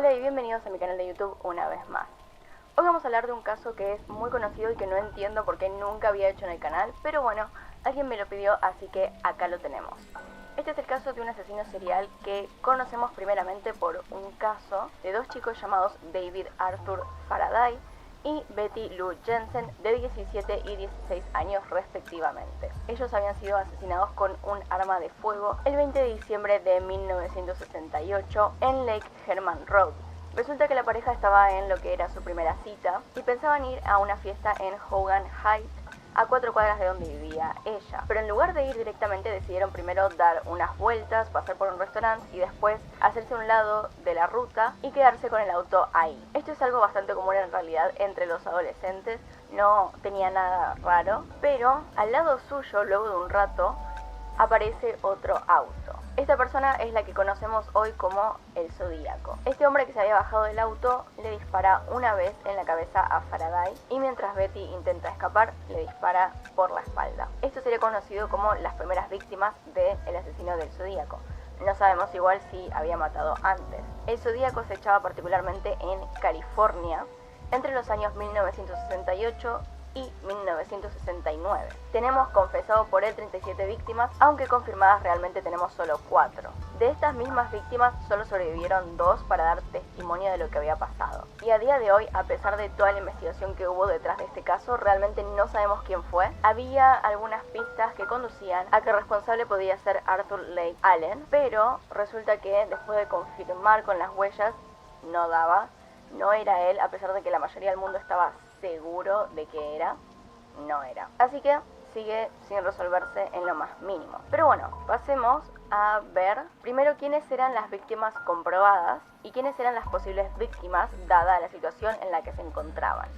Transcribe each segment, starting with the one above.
Hola y bienvenidos a mi canal de YouTube una vez más. Hoy vamos a hablar de un caso que es muy conocido y que no entiendo por qué nunca había hecho en el canal, pero bueno, alguien me lo pidió, así que acá lo tenemos. Este es el caso de un asesino serial que conocemos primeramente por un caso de dos chicos llamados David Arthur Faraday y Betty Lou Jensen, de 17 y 16 años respectivamente. Ellos habían sido asesinados con un arma de fuego el 20 de diciembre de 1968 en Lake Herman Road. Resulta que la pareja estaba en lo que era su primera cita y pensaban ir a una fiesta en Hogan Heights, a 4 cuadras de donde vivía ella. Pero en lugar de ir directamente decidieron primero dar unas vueltas, pasar por un restaurante y después hacerse a un lado de la ruta y quedarse con el auto ahí. Esto es algo bastante común en realidad entre los adolescentes, no tenía nada raro, pero al lado suyo, luego de un rato, aparece otro auto. Esta persona es la que conocemos hoy como el Zodíaco. Este hombre que se había bajado del auto le dispara una vez en la cabeza a Faraday y mientras Betty intenta escapar le dispara por la espalda. Esto sería conocido como las primeras víctimas del asesino del Zodíaco. No sabemos igual si había matado antes. El Zodíaco se echaba particularmente en California entre los años 1968 y 1969. Tenemos confesado por él 37 víctimas, aunque confirmadas realmente tenemos solo 4. De estas mismas víctimas solo sobrevivieron 2 para dar testimonio de lo que había pasado. Y a día de hoy, a pesar de toda la investigación que hubo detrás de este caso, realmente no sabemos quién fue. Había algunas pistas que conducían a que el responsable podía ser Arthur Leigh Allen, pero resulta que después de confirmar con las huellas, no era él, a pesar de que la mayoría del mundo estaba seguro de que no era. Así que sigue sin resolverse en lo más mínimo. Pero bueno, pasemos a ver primero quiénes eran las víctimas comprobadas y quiénes eran las posibles víctimas dada la situación en la que se encontraban.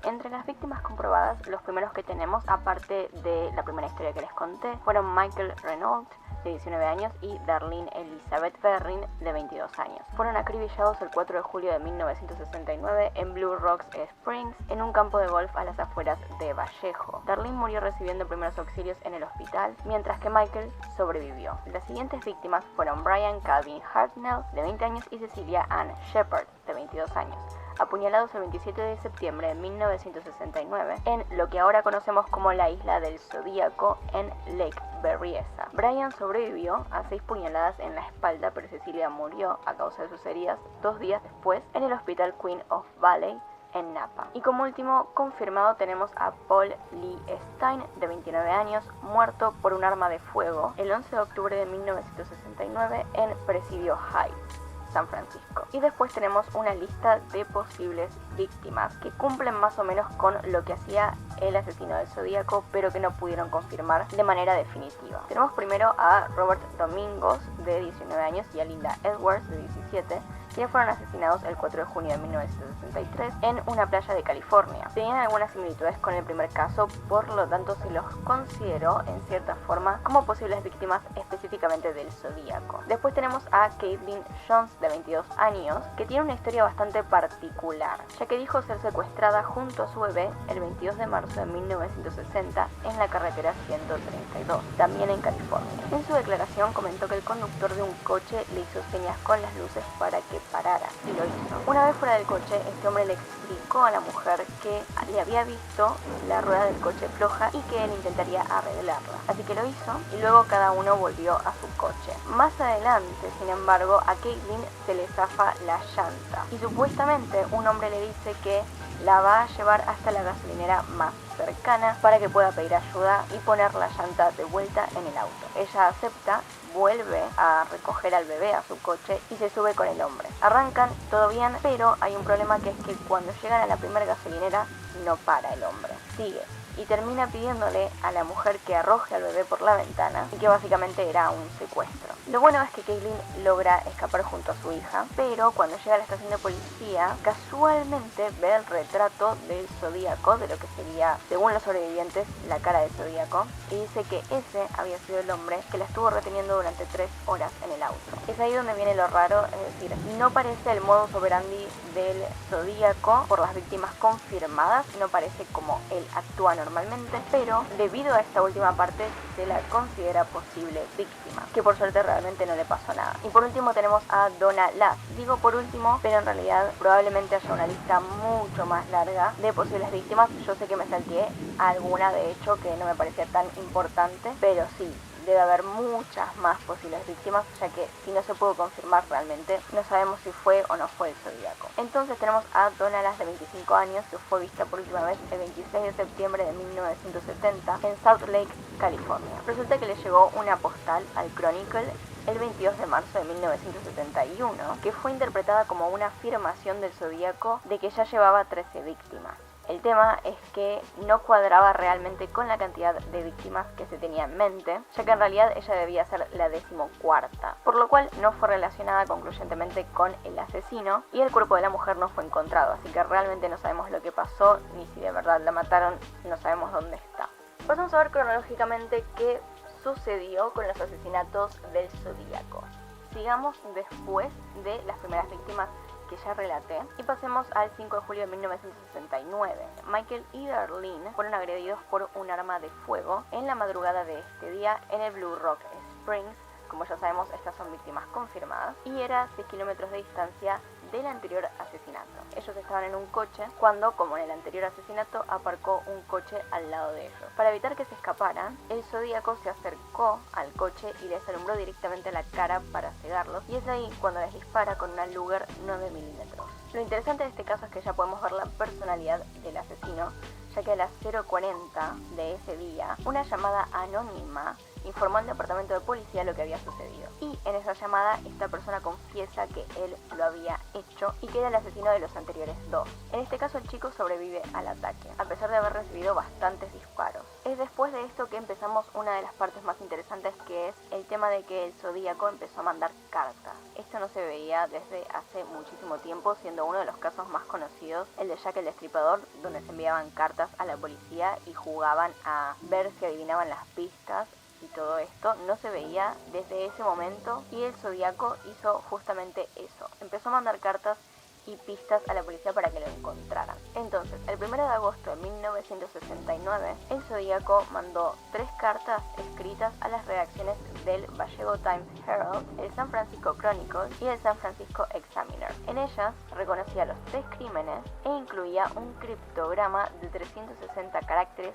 Entre las víctimas comprobadas, los primeros que tenemos, aparte de la primera historia que les conté, fueron Michael Renault, de 19 años, y Darlene Elizabeth Perrin, de 22 años. Fueron acribillados el 4 de julio de 1969 en Blue Rocks Springs, en un campo de golf a las afueras de Vallejo. Darlene murió recibiendo primeros auxilios en el hospital, mientras que Michael sobrevivió. Las siguientes víctimas fueron Brian Calvin Hartnell, de 20 años, y Cecilia Ann Shepard, de 22 años. Apuñalados el 27 de septiembre de 1969 en lo que ahora conocemos como la Isla del Zodíaco en Lake Berryessa. Brian sobrevivió a 6 puñaladas en la espalda, pero Cecilia murió a causa de sus heridas 2 días después en el Hospital Queen of Valley en Napa. Y como último confirmado tenemos a Paul Lee Stein, de 29 años, muerto por un arma de fuego el 11 de octubre de 1969 en Presidio Heights, San Francisco. Y después tenemos una lista de posibles víctimas que cumplen más o menos con lo que hacía el asesino del Zodíaco, pero que no pudieron confirmar de manera definitiva. Tenemos primero a Robert Domingos, de 19 años, y a Linda Edwards, de 17, quienes fueron asesinados el 4 de junio de 1963 en una playa de California. Tenían algunas similitudes con el primer caso, por lo tanto se los consideró en cierta forma como posibles víctimas específicamente del Zodíaco. Después tenemos a Caitlin Jones, de 22 años, que tiene una historia bastante particular, ya que dijo ser secuestrada junto a su bebé el 22 de marzo de 1960 en la carretera 132, también en California. En su declaración comentó que el conductor de un coche le hizo señas con las luces para que parara, y lo hizo. Una vez fuera del coche, este hombre le explicó a la mujer que le había visto la rueda del coche floja y que él intentaría arreglarla. Así que lo hizo y luego cada uno volvió a su coche. Más adelante, sin embargo, a Caitlin se le zafa la llanta y supuestamente un hombre le dice que la va a llevar hasta la gasolinera más cercana para que pueda pedir ayuda y poner la llanta de vuelta en el auto. Ella acepta, vuelve a recoger al bebé a su coche y se sube con el hombre. Arrancan, todo bien, pero hay un problema, que es que cuando llegan a la primera gasolinera no para el hombre, sigue y termina pidiéndole a la mujer que arroje al bebé por la ventana, y que básicamente era un secuestro. Lo bueno es que Caitlin logra escapar junto a su hija, pero cuando llega a la estación de policía, casualmente ve el retrato del Zodíaco, de lo que sería, según los sobrevivientes, la cara del Zodíaco, y dice que ese había sido el hombre que la estuvo reteniendo durante 3 horas en el auto. Es ahí donde viene lo raro, es decir, no parece el modus operandi del Zodíaco por las víctimas confirmadas, no parece como él actúa normalmente, pero debido a esta última parte se la considera posible víctima, que por suerte realmente no le pasó nada. Y por último tenemos a Donna Lass. Digo por último, pero en realidad probablemente haya una lista mucho más larga de posibles víctimas. Yo sé que me salteé alguna, de hecho, que no me parecía tan importante, pero sí, debe haber muchas más posibles víctimas, ya que si no se pudo confirmar realmente, no sabemos si fue o no fue el Zodíaco. Entonces tenemos a Donna Lass, de 25 años, que fue vista por última vez el 26 de septiembre de 1970 en Salt Lake, California. Resulta que le llegó una postal al Chronicle el 22 de marzo de 1971, que fue interpretada como una afirmación del Zodíaco de que ya llevaba 13 víctimas. El tema es que no cuadraba realmente con la cantidad de víctimas que se tenía en mente, ya que en realidad ella debía ser la 14ª, por lo cual no fue relacionada concluyentemente con el asesino y el cuerpo de la mujer no fue encontrado, así que realmente no sabemos lo que pasó ni si de verdad la mataron, no sabemos dónde está. Pasamos a ver cronológicamente qué sucedió con los asesinatos del Zodíaco. Sigamos después de las primeras víctimas que ya relaté y pasemos al 5 de julio de 1969. Michael y Darlene fueron agredidos por un arma de fuego en la madrugada de este día en el Blue Rock Springs. Como ya sabemos, estas son víctimas confirmadas y era a 6 kilómetros de distancia del anterior asesinato. Ellos estaban en un coche cuando, como en el anterior asesinato, aparcó un coche al lado de ellos. Para evitar que se escaparan, el Zodíaco se acercó al coche y les alumbró directamente la cara para cegarlos, y es ahí cuando les dispara con una Luger 9 milímetros. Lo interesante de este caso es que ya podemos ver la personalidad del asesino, ya que a las 0:40 de ese día, una llamada anónima informó al departamento de policía lo que había sucedido. Y en esa llamada, esta persona confiesa que él lo había hecho y que era el asesino de los anteriores dos. En este caso, el chico sobrevive al ataque, a pesar de haber recibido bastantes disparos. Es después de esto que empezamos una de las partes más interesantes, que es el tema de que el Zodíaco empezó a mandar cartas. Esto no se veía desde hace muchísimo tiempo, siendo uno de los casos más conocidos el de Jack el Destripador, donde se enviaban cartas a la policía y jugaban a ver si adivinaban las pistas. Y todo esto no se veía desde ese momento, y el Zodíaco hizo justamente eso. Empezó a mandar cartas y pistas a la policía para que lo encontraran. Entonces, el 1 de agosto de 1969, el Zodíaco mandó 3 cartas escritas a las redacciones del Gallego Times Herald, el San Francisco Chronicle y el San Francisco Examiner. En ellas reconocía los 3 crímenes e incluía un criptograma de 360 caracteres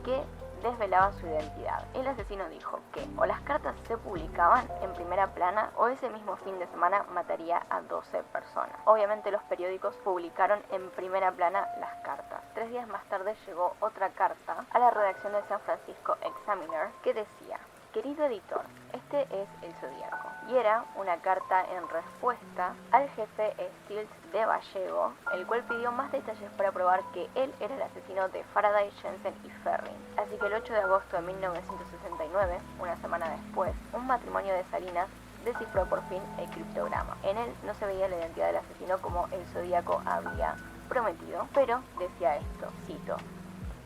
que desvelaba su identidad. El asesino dijo que o las cartas se publicaban en primera plana o ese mismo fin de semana mataría a 12 personas. Obviamente los periódicos publicaron en primera plana las cartas. 3 días más tarde llegó otra carta a la redacción del San Francisco Examiner que decía: querido editor, este es el Zodíaco. Y era una carta en respuesta al jefe Stills de Gallego, el cual pidió más detalles para probar que él era el asesino de Faraday, Jensen y Ferrin. Así que el 8 de agosto de 1969, una semana después, un matrimonio de Salinas descifró por fin el criptograma. En él no se veía la identidad del asesino como el Zodíaco había prometido, pero decía esto, cito: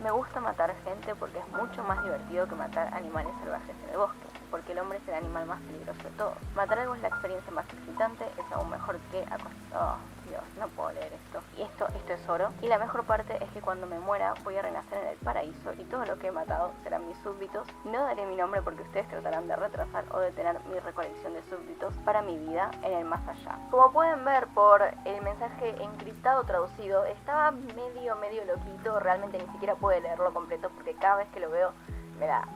me gusta matar gente porque es mucho más divertido que matar animales salvajes en el bosque, porque el hombre es el animal más peligroso de todos. Matar algo es la experiencia más excitante, es aún mejor que acostar. Dios, no puedo leer esto. Y esto es oro. Y la mejor parte es que cuando me muera voy a renacer en el paraíso y todo lo que he matado serán mis súbditos. No daré mi nombre porque ustedes tratarán de retrasar o detener mi recolección de súbditos para mi vida en el más allá. Como pueden ver por el mensaje encriptado traducido, estaba medio loquito. Realmente ni siquiera pude leerlo completo porque cada vez que lo veo me da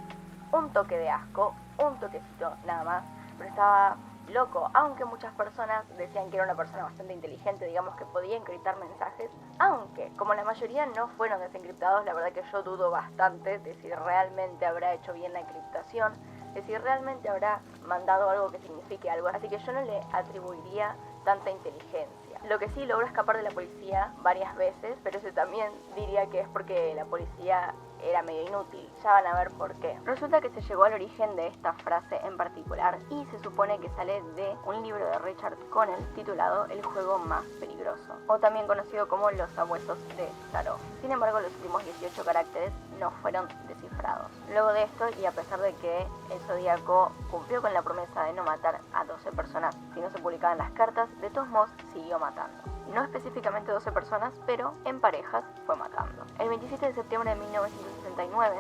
un toque de asco, un toquecito nada más. Pero estaba loco, aunque muchas personas decían que era una persona bastante inteligente, digamos que podía encriptar mensajes, aunque como la mayoría no fueron desencriptados, la verdad que yo dudo bastante de si realmente habrá hecho bien la encriptación, de si realmente habrá mandado algo que signifique algo, así que yo no le atribuiría tanta inteligencia. Lo que sí, logró escapar de la policía varias veces, pero eso también diría que es porque la policía era medio inútil. Ya van a ver por qué. Resulta que se llegó al origen de esta frase en particular y se supone que sale de un libro de Richard Connell titulado El juego más peligroso, o también conocido como Los sabuesos de Tarot. Sin embargo, los últimos 18 caracteres no fueron descifrados. Luego de esto, y a pesar de que el Zodíaco cumplió con la promesa de no matar a 12 personas si no se publicaban las cartas, de todos modos siguió matando. no específicamente 12 personas, pero en parejas fue matando. El 27 de septiembre de 1969,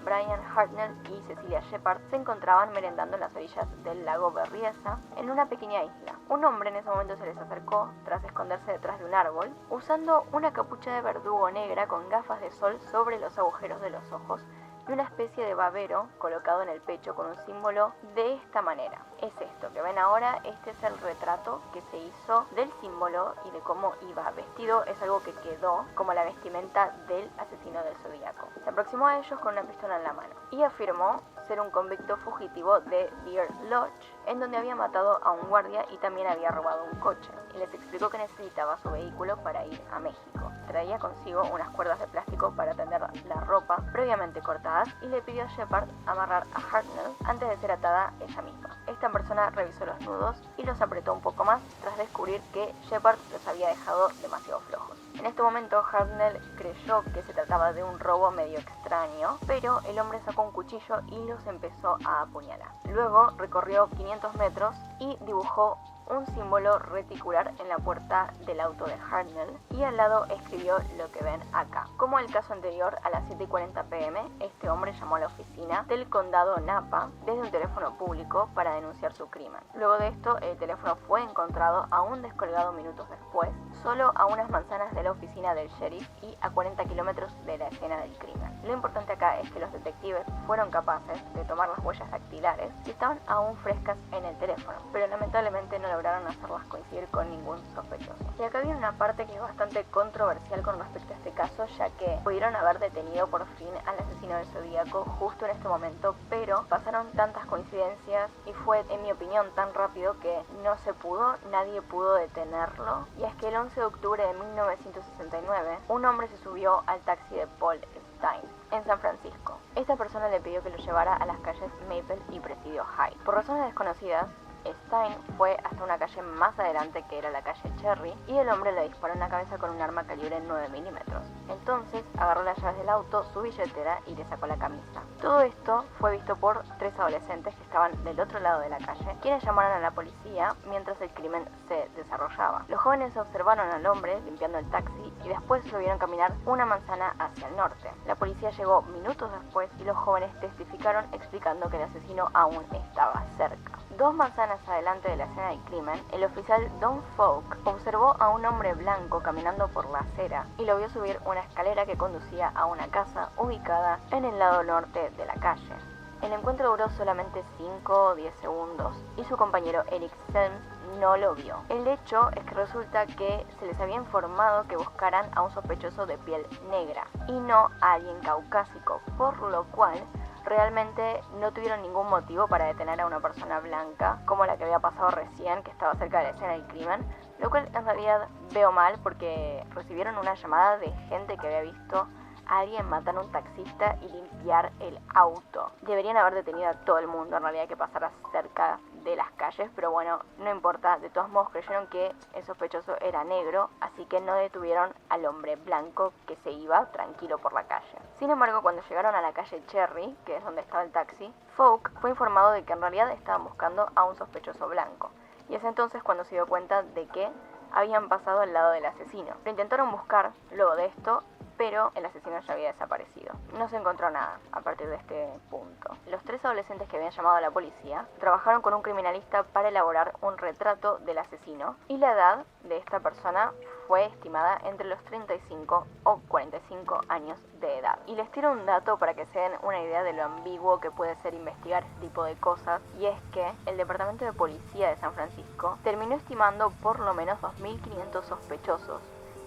Brian Hartnell y Cecilia Shepard se encontraban merendando en las orillas del lago Berryessa, en una pequeña isla. Un hombre en ese momento se les acercó tras esconderse detrás de un árbol, usando una capucha de verdugo negra con gafas de sol sobre los agujeros de los ojos y una especie de babero colocado en el pecho con un símbolo de esta manera. Es esto que ven ahora, este es el retrato que se hizo del símbolo y de cómo iba vestido. Es algo que quedó como la vestimenta del asesino del Zodíaco. Se aproximó a ellos con una pistola en la mano y afirmó ser un convicto fugitivo de Deer Lodge, en donde había matado a un guardia y también había robado un coche, y les explicó que necesitaba su vehículo para ir a México. Traía consigo unas cuerdas de plástico para tender la ropa previamente cortadas y le pidió a Shepard amarrar a Hartnell antes de ser atada ella misma. Esta persona revisó los nudos y los apretó un poco más tras descubrir que Shepard los había dejado demasiado flojos. En este momento Hartnell creyó que se trataba de un robo medio extraño, pero el hombre sacó un cuchillo y los empezó a apuñalar. Luego recorrió 500 metros y dibujó un símbolo reticular en la puerta del auto de Hartnell y al lado escribió lo que ven acá. Como el caso anterior, a las 7:40 p.m, este hombre llamó a la oficina del condado Napa desde un teléfono público para denunciar su crimen. Luego de esto, el teléfono fue encontrado aún descolgado minutos después, solo a unas manzanas de la oficina del sheriff y a 40 kilómetros de la escena del crimen. Lo importante acá es que los detectives fueron capaces de tomar las huellas dactilares y estaban aún frescas en el teléfono, pero lamentablemente no lograron hacerlas coincidir con ningún sospechoso. Y acá viene una parte que es bastante controversial con respecto a este caso, ya que pudieron haber detenido por fin al asesino del Zodíaco justo en este momento, pero pasaron tantas coincidencias y fue, en mi opinión, tan rápido que no se pudo, nadie pudo detenerlo. Y es que el 11 de octubre de 1969, un hombre se subió al taxi de Paul Stine en San Francisco. Esta persona le pidió que lo llevara a las calles Maple y Presidio High. Por razones desconocidas, Stein fue hasta una calle más adelante, que era la calle Cherry, y el hombre le disparó en la cabeza con un arma calibre 9 milímetros. Entonces agarró las llaves del auto, su billetera y le sacó la camisa. Todo esto fue visto por 3 adolescentes que estaban del otro lado de la calle, quienes llamaron a la policía mientras el crimen se desarrollaba. Los jóvenes observaron al hombre limpiando el taxi y después lo vieron caminar una manzana hacia el norte. La policía llegó minutos después y los jóvenes testificaron explicando que el asesino aún estaba cerca. 2 manzanas adelante de la escena del crimen, el oficial Don Falk observó a un hombre blanco caminando por la acera y lo vio subir una escalera que conducía a una casa ubicada en el lado norte de la calle. El encuentro duró solamente 5 o 10 segundos y su compañero Eric Selms no lo vio. El hecho es que resulta que se les había informado que buscaran a un sospechoso de piel negra y no a alguien caucásico, por lo cual realmente no tuvieron ningún motivo para detener a una persona blanca como la que había pasado recién, que estaba cerca de la escena del crimen, lo cual en realidad veo mal porque recibieron una llamada de gente que había visto a alguien matar a un taxista y limpiar el auto. Deberían haber detenido a todo el mundo en realidad que pasara cerca de las calles, pero bueno, no importa. De todos modos creyeron que el sospechoso era negro, así que no detuvieron al hombre blanco que se iba tranquilo por la calle. Sin embargo, cuando llegaron a la calle Cherry, que es donde estaba el taxi, Falk fue informado de que en realidad estaban buscando a un sospechoso blanco, y es entonces cuando se dio cuenta de que habían pasado al lado del asesino. Lo intentaron buscar luego de esto, pero el asesino ya había desaparecido. No se encontró nada a partir de este punto. Los 3 adolescentes que habían llamado a la policía trabajaron con un criminalista para elaborar un retrato del asesino y la edad de esta persona fue estimada entre los 35 o 45 años de edad. Y les tiro un dato para que se den una idea de lo ambiguo que puede ser investigar este tipo de cosas, y es que el Departamento de Policía de San Francisco terminó estimando por lo menos 2.500 sospechosos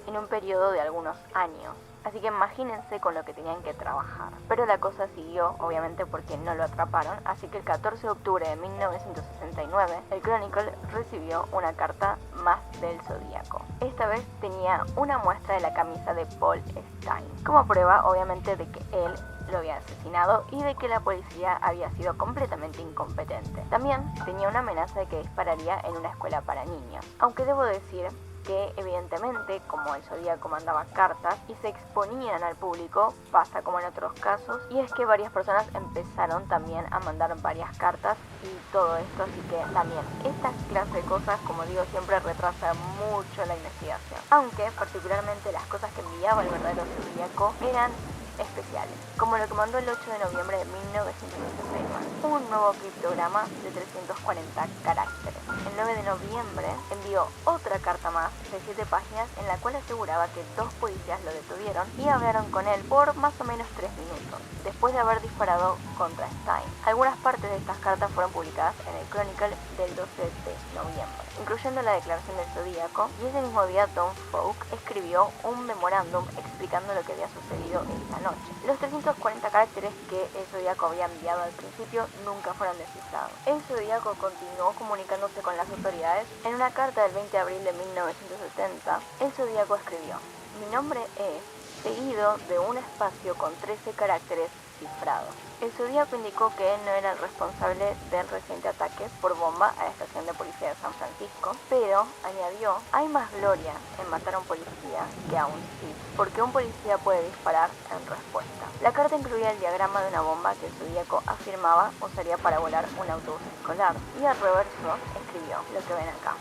en un periodo de algunos años. Así que imagínense con lo que tenían que trabajar. Pero la cosa siguió, obviamente, porque no lo atraparon, así que el 14 de octubre de 1969, el Chronicle recibió una carta más del Zodíaco. Esta vez tenía una muestra de la camisa de Paul Stine, como prueba, obviamente, de que él lo había asesinado y de que la policía había sido completamente incompetente. También tenía una amenaza de que dispararía en una escuela para niños. Aunque debo decir que evidentemente, como el Zodíaco mandaba cartas y se exponían al público, pasa como en otros casos, y es que varias personas empezaron también a mandar varias cartas y todo esto, así que también esta clase de cosas, como digo, siempre retrasa mucho la investigación, aunque particularmente las cosas que enviaba el verdadero Zodíaco eran especiales, como lo que mandó el 8 de noviembre de 1969, un nuevo criptograma de 340 caracteres. El 9 de noviembre envió otra carta más de 7 páginas en la cual aseguraba que 2 policías lo detuvieron y hablaron con él por más o menos 3 minutos, después de haber disparado contra Stein. Algunas partes de estas cartas fueron publicadas en el Chronicle del 12 de noviembre, incluyendo la declaración del Zodíaco, y ese mismo día Tom Folk escribió un memorándum explicando lo que había sucedido esta noche. Los 340 caracteres que el Zodíaco había enviado al principio nunca fueron descifrados. El Zodíaco continuó comunicándose con las autoridades. En una carta del 20 de abril de 1970, el Zodíaco escribió: "Mi nombre es", seguido de un espacio con 13 caracteres cifrados. El Zodíaco indicó que él no era el responsable del reciente ataque por bomba a la estación de policía de San Francisco, pero añadió: "Hay más gloria en matar a un policía que a un Sith, porque un policía puede disparar en respuesta". La carta incluía el diagrama de una bomba que el Zodíaco afirmaba usaría para volar un autobús escolar, y al reverso escribió lo que ven acá.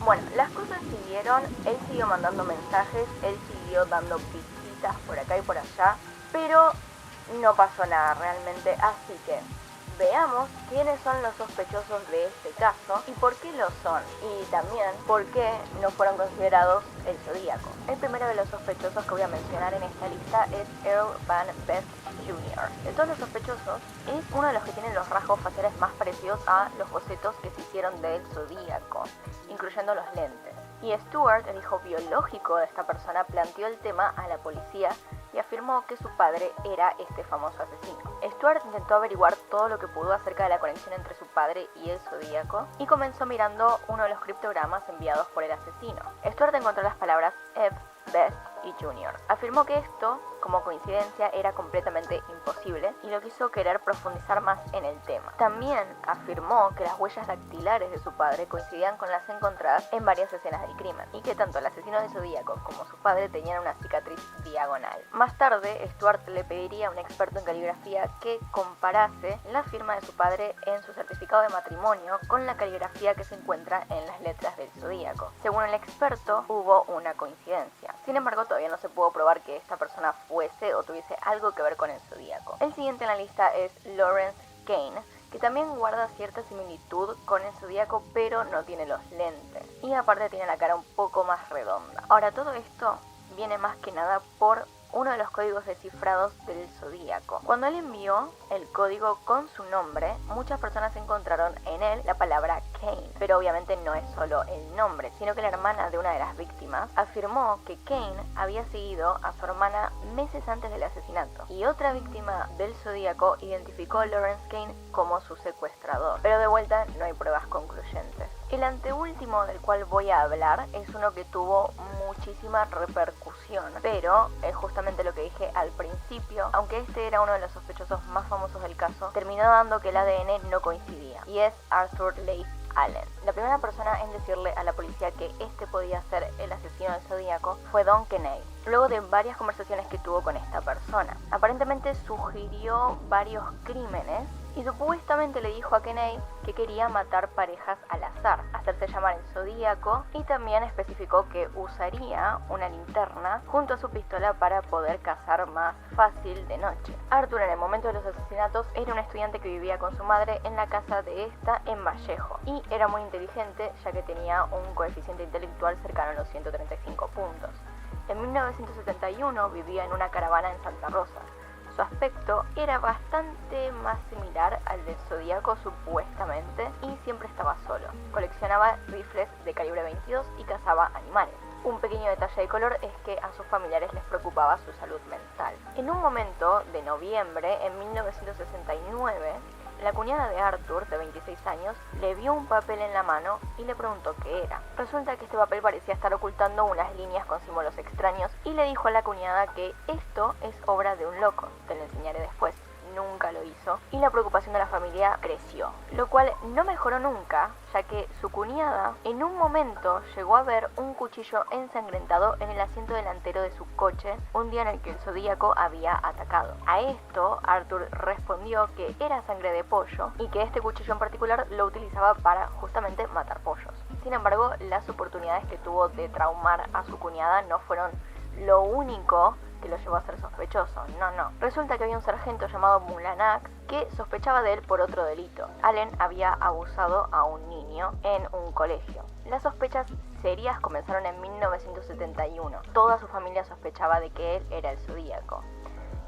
Bueno, las cosas siguieron, él siguió mandando mensajes, él siguió dando visitas por acá y por allá, pero no pasó nada realmente, así que veamos quiénes son los sospechosos de este caso y por qué lo son, y también por qué no fueron considerados el Zodíaco. El primero de los sospechosos que voy a mencionar en esta lista es Earl Van Best Jr. De todos los sospechosos, es uno de los que tienen los rasgos faciales más parecidos a los bocetos que se hicieron del Zodíaco, incluyendo los lentes. Y Stuart, el hijo biológico de esta persona, planteó el tema a la policía y afirmó que su padre era este famoso asesino. Stuart intentó averiguar todo lo que pudo acerca de la conexión entre su padre y el Zodíaco y comenzó mirando uno de los criptogramas enviados por el asesino. Stuart encontró las palabras Ebb, Best y Jr. Afirmó que esto, como coincidencia, era completamente imposible y lo quiso querer profundizar más en el tema. También afirmó que las huellas dactilares de su padre coincidían con las encontradas en varias escenas del crimen y que tanto el asesino del Zodíaco como su padre tenían una cicatriz diagonal. Más tarde, Stuart le pediría a un experto en caligrafía que comparase la firma de su padre en su certificado de matrimonio con la caligrafía que se encuentra en las letras del Zodíaco. Según el experto, hubo una coincidencia. Sin embargo, todavía no se pudo probar que esta persona fuese o tuviese algo que ver con el Zodíaco. El siguiente en la lista es Lawrence Kane, que también guarda cierta similitud con el Zodíaco, pero no tiene los lentes. Y aparte tiene la cara un poco más redonda. Ahora, todo esto viene más que nada por uno de los códigos descifrados del Zodíaco. Cuando él envió el código con su nombre, muchas personas encontraron en él la palabra Kane, pero obviamente no es solo el nombre, sino que la hermana de una de las víctimas afirmó que Kane había seguido a su hermana meses antes del asesinato, y otra víctima del Zodíaco identificó a Lawrence Kane como su secuestrador, pero de vuelta no hay pruebas concluyentes. El anteúltimo del cual voy a hablar es uno que tuvo muchísima repercusión, pero es justamente lo que dije al principio, aunque este era uno de los sospechosos más famosos del caso, terminó dando que el ADN no coincidía, y es Arthur Leigh Allen. La primera persona en decirle a la policía que este podía ser el asesino del Zodíaco fue Don Kenney, luego de varias conversaciones que tuvo con esta persona. Aparentemente sugirió varios crímenes y supuestamente le dijo a Kenney que quería matar parejas al azar, hacerse llamar el Zodíaco, y también especificó que usaría una linterna junto a su pistola para poder cazar más fácil de noche. Arthur, en el momento de los asesinatos, era un estudiante que vivía con su madre en la casa de esta en Vallejo y era muy inteligente, ya que tenía un coeficiente intelectual cercano a los 135 puntos. En 1971 vivía en una caravana en Santa Rosa. Su aspecto era bastante más similar al del Zodíaco supuestamente, y siempre estaba solo. Coleccionaba rifles de calibre 22 y cazaba animales. Un pequeño detalle de color es que a sus familiares les preocupaba su salud mental. En un momento de noviembre, en 1969, la cuñada de Arthur, de 26 años, le vio un papel en la mano y le preguntó qué era. Resulta que este papel parecía estar ocultando unas líneas con símbolos extraños y le dijo a la cuñada que esto es obra de un loco, te lo enseñaré después. nunca lo hizo y la preocupación de la familia creció, lo cual no mejoró nunca, ya que su cuñada en un momento llegó a ver un cuchillo ensangrentado en el asiento delantero de su coche un día en el que el Zodíaco había atacado. A esto Arthur respondió que era sangre de pollo y que este cuchillo en particular lo utilizaba para justamente matar pollos. Sin embargo, las oportunidades que tuvo de traumar a su cuñada no fueron lo único que lo llevó a ser sospechoso. No. Resulta que había un sargento llamado Mulanax que sospechaba de él por otro delito. Allen había abusado a un niño en un colegio. Las sospechas serias comenzaron en 1971. Toda su familia sospechaba de que él era el Zodíaco.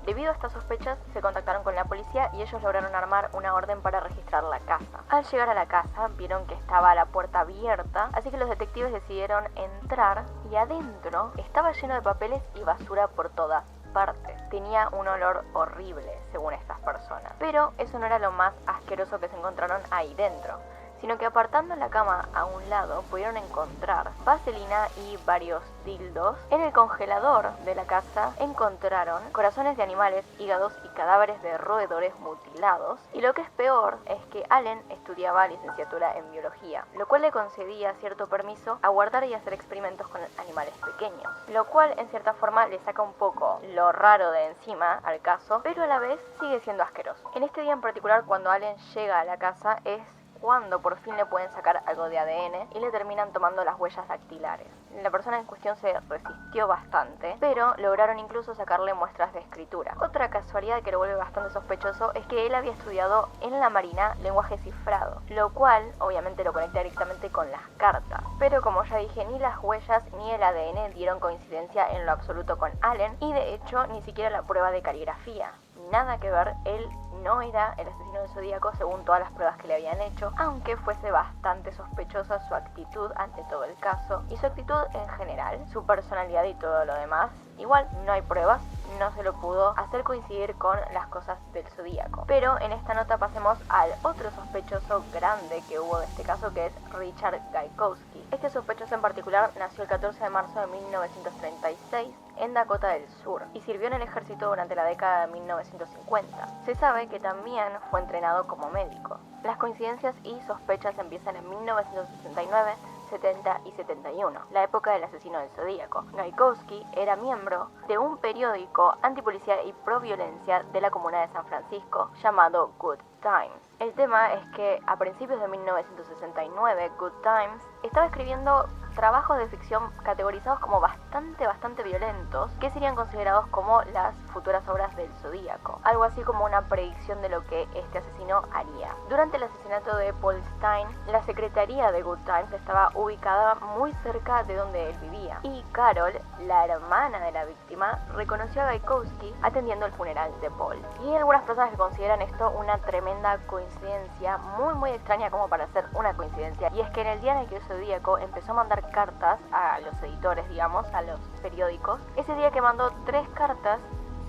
Debido a estas sospechas, se contactaron con la policía y ellos lograron armar una orden para registrar la casa. Al llegar a la casa, vieron que estaba la puerta abierta, así que los detectives decidieron entrar y adentro estaba lleno de papeles y basura por todas partes. Tenía un olor horrible, según estas personas. Pero eso no era lo más asqueroso que se encontraron ahí dentro, sino que apartando la cama a un lado pudieron encontrar vaselina y varios dildos. En el congelador de la casa encontraron corazones de animales, hígados y cadáveres de roedores mutilados. Y lo que es peor es que Allen estudiaba licenciatura en biología, lo cual le concedía cierto permiso a guardar y hacer experimentos con animales pequeños, lo cual en cierta forma le saca un poco lo raro de encima al caso, pero a la vez sigue siendo asqueroso. En este día en particular, cuando Allen llega a la casa, es cuando por fin le pueden sacar algo de ADN y le terminan tomando las huellas dactilares. La persona en cuestión se resistió bastante, pero lograron incluso sacarle muestras de escritura. Otra casualidad que lo vuelve bastante sospechoso es que él había estudiado en la Marina lenguaje cifrado, lo cual obviamente lo conecta directamente con las cartas. Pero como ya dije, ni las huellas ni el ADN dieron coincidencia en lo absoluto con Allen, y de hecho ni siquiera la prueba de caligrafía. Nada que ver, él no era el asesino del Zodíaco según todas las pruebas que le habían hecho, aunque fuese bastante sospechosa su actitud ante todo el caso y su actitud en general, su personalidad y todo lo demás. Igual no hay pruebas, no se lo pudo hacer coincidir con las cosas del Zodíaco. Pero en esta nota pasemos al otro sospechoso grande que hubo de este caso, que es Richard Gaikowski. Este sospechoso en particular nació el 14 de marzo de 1936 en Dakota del Sur y sirvió en el ejército durante la década de 1950. Se sabe que también fue entrenado como médico. Las coincidencias y sospechas empiezan en 1969, 70 y 71, la época del asesino del Zodíaco. Gaikowski era miembro de un periódico antipolicía y pro-violencia de la comuna de San Francisco llamado Good Times. El tema es que a principios de 1969, Good Times estaba escribiendo trabajos de ficción categorizados como bastante violentos, que serían considerados como las futuras obras del Zodíaco, algo así como una predicción de lo que este asesino haría. Durante el asesinato de Paul Stine, la secretaría de Good Times estaba ubicada muy cerca de donde él vivía, y Carol, la hermana de la víctima, reconoció a Gaikowski atendiendo el funeral de Paul. Y hay algunas personas que consideran esto una tremenda coincidencia, muy extraña como para ser una coincidencia, y es que en el día en el que el Zodíaco empezó a mandar cartas a los editores, digamos, a los periódicos, ese día que mandó 3 cartas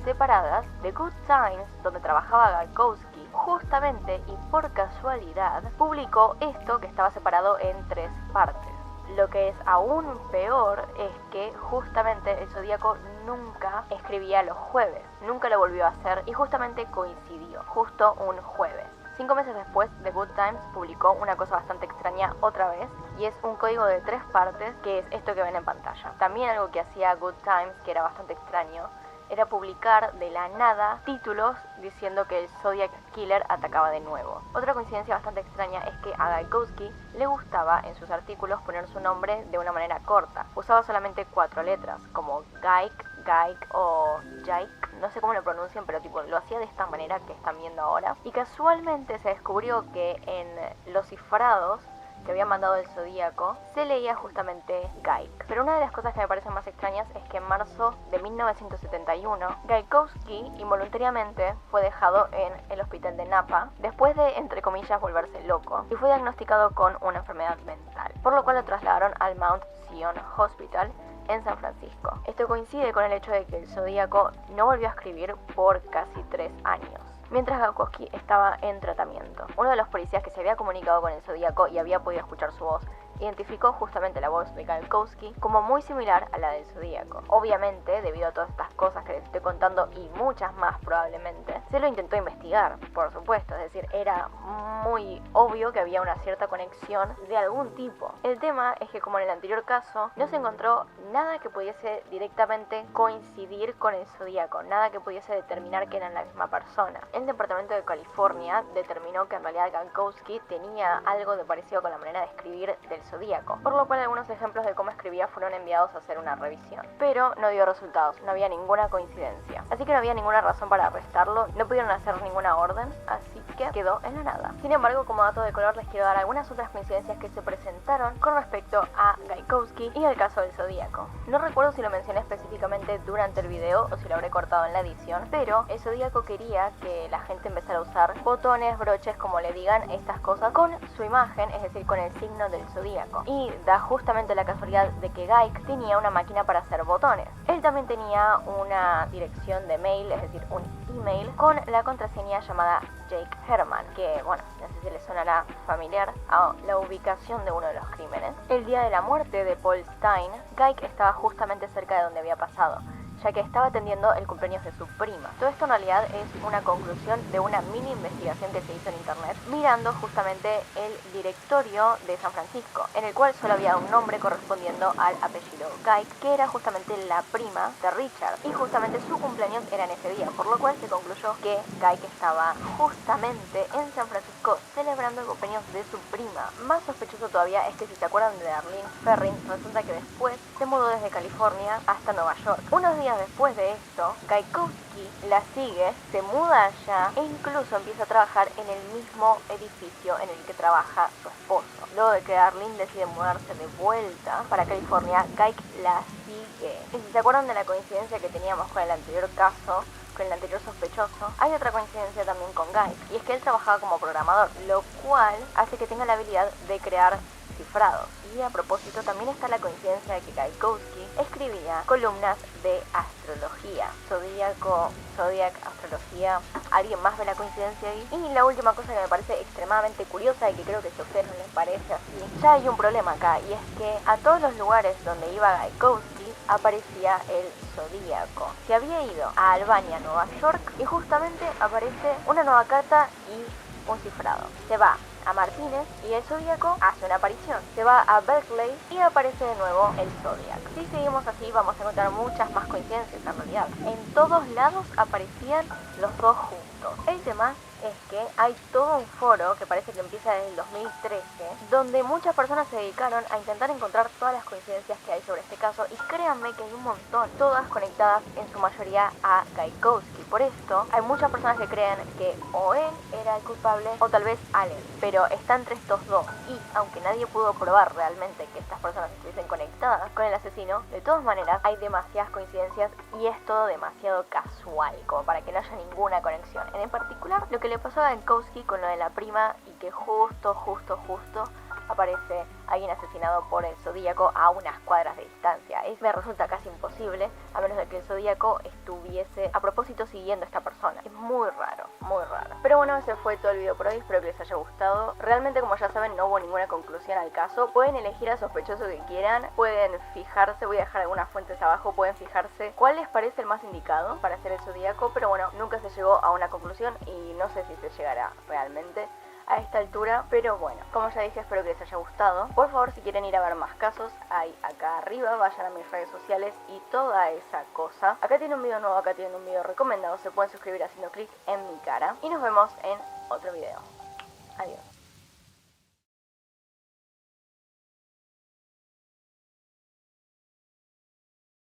separadas de Good Times, donde trabajaba Gaikowski, justamente y por casualidad publicó esto que estaba separado en 3 partes. Lo que es aún peor es que justamente el Zodíaco nunca escribía los jueves, nunca lo volvió a hacer y justamente coincidió, justo un jueves. 5 meses después, The Good Times publicó una cosa bastante extraña otra vez, y es un código de 3 partes, que es esto que ven en pantalla. También algo que hacía Good Times, que era bastante extraño, era publicar de la nada títulos diciendo que el Zodiac Killer atacaba de nuevo. Otra coincidencia bastante extraña es que a Gaikowski le gustaba en sus artículos poner su nombre de una manera corta. Usaba solamente 4 letras, como Gaik o Jaik, no sé cómo lo pronuncian, pero tipo lo hacía de esta manera que están viendo ahora. Y casualmente se descubrió que en los cifrados que había mandado el Zodíaco se leía justamente Gaik. Pero una de las cosas que me parecen más extrañas es que en marzo de 1971 Gaikowski involuntariamente fue dejado en el hospital de Napa después de, entre comillas, volverse loco, y fue diagnosticado con una enfermedad mental, por lo cual lo trasladaron al Mount Zion Hospital en San Francisco. Esto coincide con el hecho de que el Zodíaco no volvió a escribir por casi 3 años. Mientras Gaikowski estaba en tratamiento, uno de los policías que se había comunicado con el Zodíaco y había podido escuchar su voz identificó justamente la voz de Galkowski como muy similar a la del Zodíaco. Obviamente, debido a todas estas cosas que les estoy contando y muchas más probablemente, se lo intentó investigar, por supuesto, es decir, era muy obvio que había una cierta conexión de algún tipo. El tema es que, como en el anterior caso, no se encontró nada que pudiese directamente coincidir con el Zodíaco, nada que pudiese determinar que eran la misma persona. El Departamento de California determinó que en realidad Galkowski tenía algo de parecido con la manera de escribir del Zodíaco, por lo cual algunos ejemplos de cómo escribía fueron enviados a hacer una revisión. Pero no dio resultados, no había ninguna coincidencia. Así que no había ninguna razón para arrestarlo, no pudieron hacer ninguna orden, así que quedó en la nada. Sin embargo, como dato de color, les quiero dar algunas otras coincidencias que se presentaron con respecto a Galkowski y el caso del Zodíaco. No recuerdo si lo mencioné específicamente durante el video o si lo habré cortado en la edición, pero el Zodíaco quería que la gente empezara a usar botones, broches, como le digan, estas cosas con su imagen, es decir, con el signo del Zodíaco. Y da justamente la casualidad de que Gaik tenía una máquina para hacer botones. Él también tenía una dirección de mail, es decir, un email con la contraseña llamada Jake Herman, que, bueno, no sé si le sonará familiar a la ubicación de uno de los crímenes. El día de la muerte de Paul Stine, Gaik estaba justamente cerca de donde había pasado, ya que estaba atendiendo el cumpleaños de su prima. Todo esto en realidad es una conclusión de una mini investigación que se hizo en internet, mirando justamente el directorio de San Francisco, en el cual solo había un nombre correspondiendo al apellido Gaik, que era justamente la prima de Richard, y justamente su cumpleaños era en ese día, por lo cual se concluyó que Gaik estaba justamente en San Francisco celebrando el cumpleaños de su prima. Más sospechoso todavía es que, si se acuerdan de Darlene Ferrin, resulta que después se mudó desde California hasta Nueva York. Unos días después de esto, Galkowski la sigue, se muda allá e incluso empieza a trabajar en el mismo edificio en el que trabaja su esposo. Luego de que Darlene decide mudarse de vuelta para California, Gaik la sigue. Y si se acuerdan de la coincidencia que teníamos con el anterior caso, con el anterior sospechoso, hay otra coincidencia también con Gaik, y es que él trabajaba como programador, lo cual hace que tenga la habilidad de crear cifrados. Y a propósito, también está la coincidencia de que Galkowski escribía columnas de astrología, Zodiac, astrología. ¿Alguien más ve la coincidencia ahí? Y la última cosa que me parece extremadamente curiosa, y que creo que si a ustedes no les parece así, ya hay un problema acá, y es que a todos los lugares donde iba Galkowski aparecía el Zodíaco. Se había ido a Albania, Nueva York, y justamente aparece una nueva carta y un cifrado. Se va a Martínez y el Zodíaco hace una aparición. Se va a Berkeley y aparece de nuevo el Zodiac. Si seguimos así, vamos a encontrar muchas más coincidencias en realidad. En todos lados aparecían los dos juntos. El tema es que hay todo un foro que parece que empieza desde el 2013, donde muchas personas se dedicaron a intentar encontrar todas las coincidencias que hay sobre este caso, y créanme que hay un montón, todas conectadas en su mayoría a Galkowski. Por esto, hay muchas personas que creen que o él era el culpable o tal vez Allen, pero está entre estos dos, y aunque nadie pudo probar realmente que estas personas estuviesen conectadas con el asesino, de todas maneras hay demasiadas coincidencias y es todo demasiado casual como para que no haya ninguna conexión. En particular, lo que le pasó a Galkowski con lo de la prima, y que justo aparece alguien asesinado por el Zodíaco a unas cuadras de distancia. Me resulta casi imposible, a menos de que el Zodíaco estuviese a propósito siguiendo a esta persona. Es muy raro, muy raro. Pero bueno, ese fue todo el video por hoy, espero que les haya gustado. Realmente, como ya saben, no hubo ninguna conclusión al caso. Pueden elegir al sospechoso que quieran, pueden fijarse, voy a dejar algunas fuentes abajo, pueden fijarse cuál les parece el más indicado para hacer el Zodíaco, pero bueno, nunca se llegó a una conclusión y no sé si se llegará realmente a esta altura, pero bueno, como ya dije, espero que les haya gustado. Por favor, si quieren ir a ver más casos, hay acá arriba, vayan a mis redes sociales y toda esa cosa. Acá tiene un video nuevo, acá tienen un video recomendado, se pueden suscribir haciendo clic en mi cara, y nos vemos en otro video. Adiós.